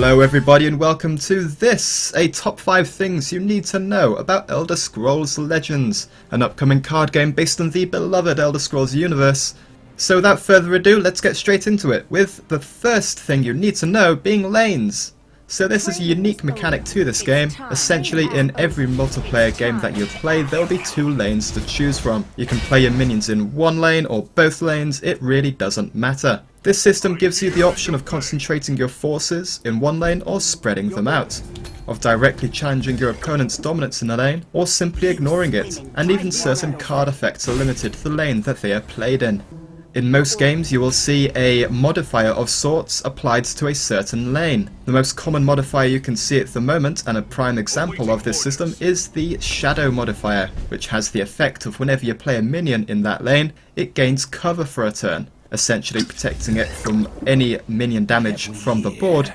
Hello everybody and welcome to this, a top 5 things you need to know about Elder Scrolls Legends, an upcoming card game based on the beloved Elder Scrolls universe. So without further ado, let's get straight into it, with the first thing you need to know being lanes. So this is a unique mechanic to this game. Essentially in every multiplayer game that you play, there will be 2 lanes to choose from. You can play your minions in one lane or both lanes, it really doesn't matter. This system gives you the option of concentrating your forces in one lane or spreading them out, of directly challenging your opponent's dominance in a lane or simply ignoring it, and even certain card effects are limited to the lane that they are played in. In most games you will see a modifier of sorts applied to a certain lane. The most common modifier you can see at the moment, and a prime example of this system, is the shadow modifier, which has the effect of whenever you play a minion in that lane, it gains cover for a turn, essentially protecting it from any minion damage from the board,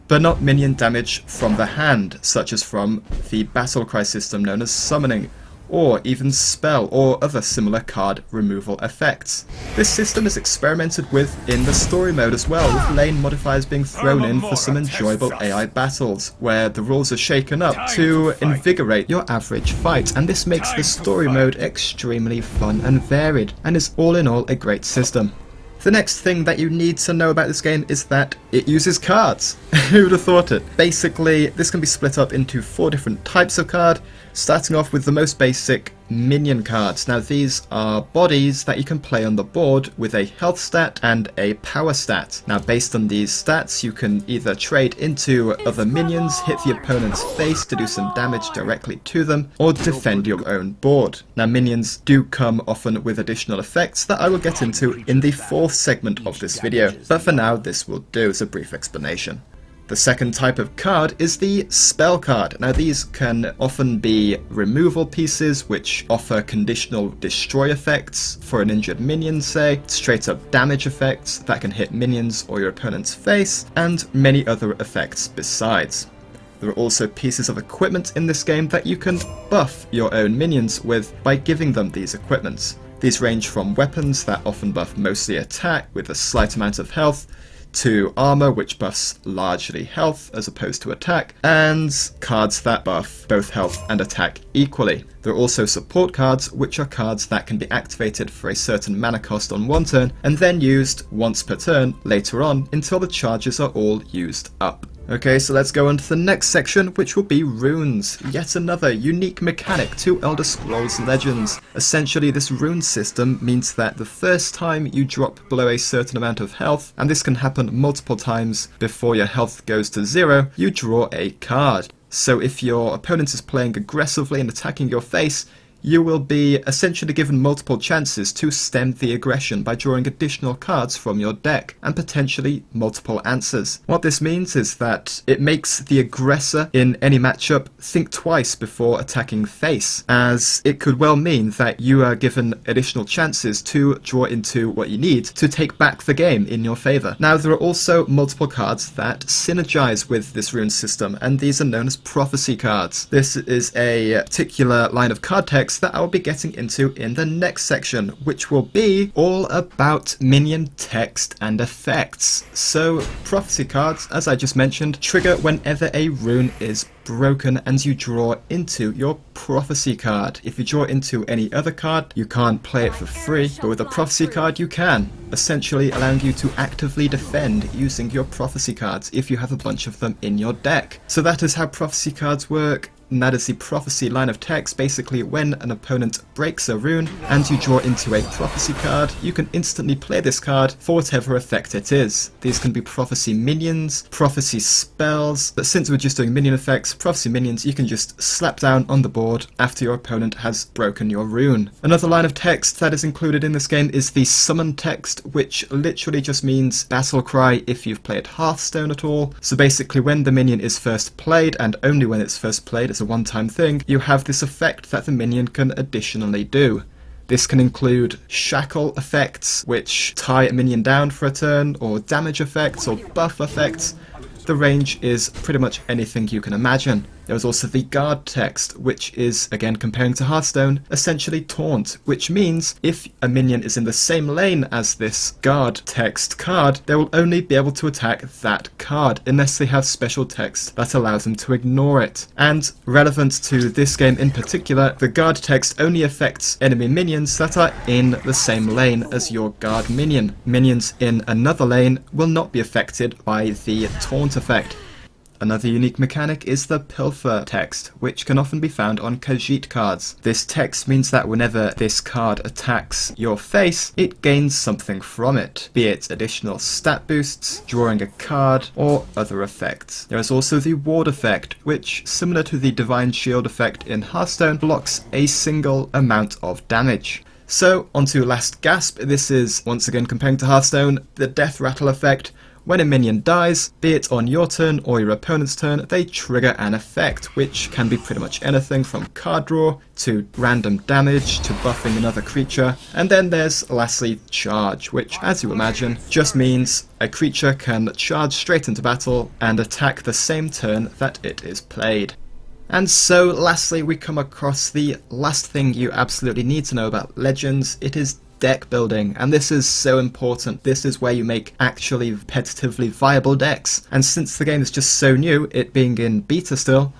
but not minion damage from the hand, such as from the battle cry system known as summoning, or even spell or other similar card removal effects. This system is experimented with in the story mode as well, with lane modifiers being thrown in for some enjoyable AI battles, where the rules are shaken up to invigorate your average fight, and this makes the story mode extremely fun and varied, and is all in all a great system. The next thing that you need to know about this game is that it uses cards. Who would have thought it? Basically, this can be split up into 4 different types of card, starting off with the most basic, minion cards. Now these are bodies that you can play on the board with a health stat and a power stat. Now based on these stats you can either trade into other minions, hit the opponent's face to do some damage directly to them, or defend your own board. Now minions do come often with additional effects that I will get into in the 4th segment of this video, but for now this will do as a brief explanation. The second type of card is the spell card. Now these can often be removal pieces which offer conditional destroy effects for an injured minion, say, straight up damage effects that can hit minions or your opponent's face, and many other effects besides. There are also pieces of equipment in this game that you can buff your own minions with by giving them these equipments. These range from weapons that often buff mostly attack with a slight amount of health, to armor which buffs largely health as opposed to attack, and cards that buff both health and attack equally. There are also support cards, which are cards that can be activated for a certain mana cost on one turn and then used once per turn later on until the charges are all used up. Okay, so let's go on to the next section, which will be runes. Yet another unique mechanic to Elder Scrolls Legends. Essentially, this rune system means that the first time you drop below a certain amount of health, and this can happen multiple times before your health goes to 0, you draw a card. So if your opponent is playing aggressively and attacking your face, you will be essentially given multiple chances to stem the aggression by drawing additional cards from your deck, and potentially multiple answers. What this means is that it makes the aggressor in any matchup think twice before attacking face, as it could well mean that you are given additional chances to draw into what you need to take back the game in your favour. Now there are also multiple cards that synergize with this rune system, and these are known as prophecy cards. This is a particular line of card text that I will be getting into in the next section, which will be all about minion text and effects. So prophecy cards, as I just mentioned, trigger whenever a rune is broken and you draw into your prophecy card. If you draw into any other card, you can't play it for free, but with a prophecy card you can, essentially allowing you to actively defend using your prophecy cards if you have a bunch of them in your deck. So that is how prophecy cards work. And that is the prophecy line of text. Basically, when an opponent breaks a rune and you draw into a prophecy card, you can instantly play this card for whatever effect it is. These can be prophecy minions, prophecy spells, but since we're just doing minion effects, prophecy minions you can just slap down on the board after your opponent has broken your rune. Another line of text that is included in this game is the summon text, which literally just means battle cry if you've played Hearthstone at all. So basically when the minion is first played, and only when it's first played as a one-time thing, you have this effect that the minion can additionally do. This can include shackle effects, which tie a minion down for a turn, or damage effects, or buff effects. The range is pretty much anything you can imagine. There is also the guard text, which is, again comparing to Hearthstone, essentially taunt, which means if a minion is in the same lane as this guard text card, they will only be able to attack that card unless they have special text that allows them to ignore it. And relevant to this game in particular, the guard text only affects enemy minions that are in the same lane as your guard minion. Minions in another lane will not be affected by the taunt effect. Another unique mechanic is the Pilfer text, which can often be found on Khajiit cards. This text means that whenever this card attacks your face, it gains something from it, be it additional stat boosts, drawing a card, or other effects. There is also the Ward effect, which, similar to the Divine Shield effect in Hearthstone, blocks a single amount of damage. So, onto Last Gasp. This is, once again comparing to Hearthstone, the Death Rattle effect. When a minion dies, be it on your turn or your opponent's turn, they trigger an effect, which can be pretty much anything from card draw to random damage to buffing another creature. And then there's lastly Charge, which, as you imagine, just means a creature can charge straight into battle and attack the same turn that it is played. And so lastly we come across the last thing you absolutely need to know about Legends. It is deck building, and this is so important. This is where you make actually competitively viable decks, and since the game is just so new, it being in beta still,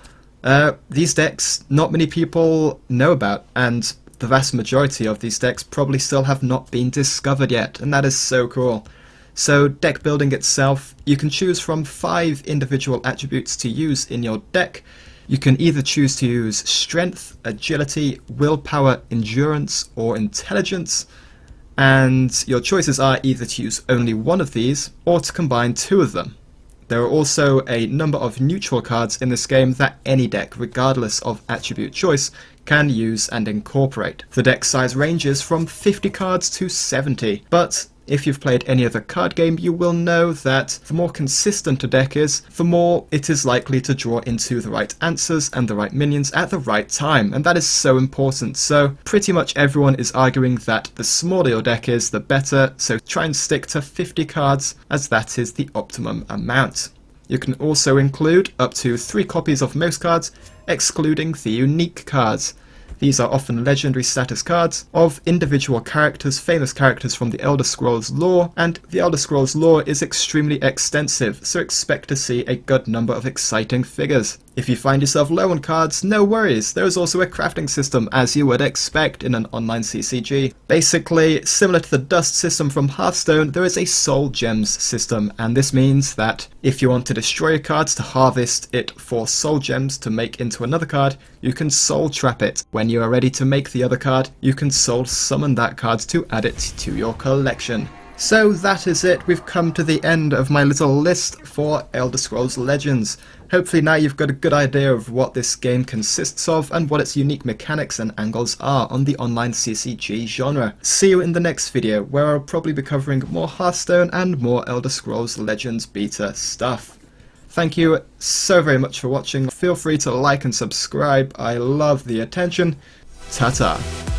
these decks not many people know about, and the vast majority of these decks probably still have not been discovered yet, and that is so cool. So deck building itself, you can choose from 5 individual attributes to use in your deck. You can either choose to use strength, agility, willpower, endurance, or intelligence. And your choices are either to use only one of these, or to combine 2 of them. There are also a number of neutral cards in this game that any deck, regardless of attribute choice, can use and incorporate. The deck size ranges from 50 cards to 70, but if you've played any other card game, you will know that the more consistent a deck is, the more it is likely to draw into the right answers and the right minions at the right time, and that is so important. So pretty much everyone is arguing that the smaller your deck is, the better, so try and stick to 50 cards as that is the optimum amount. You can also include up to 3 copies of most cards, excluding the unique cards. These are often legendary status cards of individual characters, famous characters from the Elder Scrolls lore, and the Elder Scrolls lore is extremely extensive, so expect to see a good number of exciting figures. If you find yourself low on cards, no worries, there is also a crafting system as you would expect in an online CCG. Basically, similar to the dust system from Hearthstone, there is a soul gems system, and this means that if you want to destroy a card to harvest it for soul gems to make into another card, you can soul trap it. When you are ready to make the other card, you can soul summon that card to add it to your collection. So that is it, we've come to the end of my little list for Elder Scrolls Legends. Hopefully now you've got a good idea of what this game consists of and what its unique mechanics and angles are on the online CCG genre. See you in the next video, where I'll probably be covering more Hearthstone and more Elder Scrolls Legends beta stuff. Thank you so very much for watching. Feel free to like and subscribe, I love the attention. Ta-ta.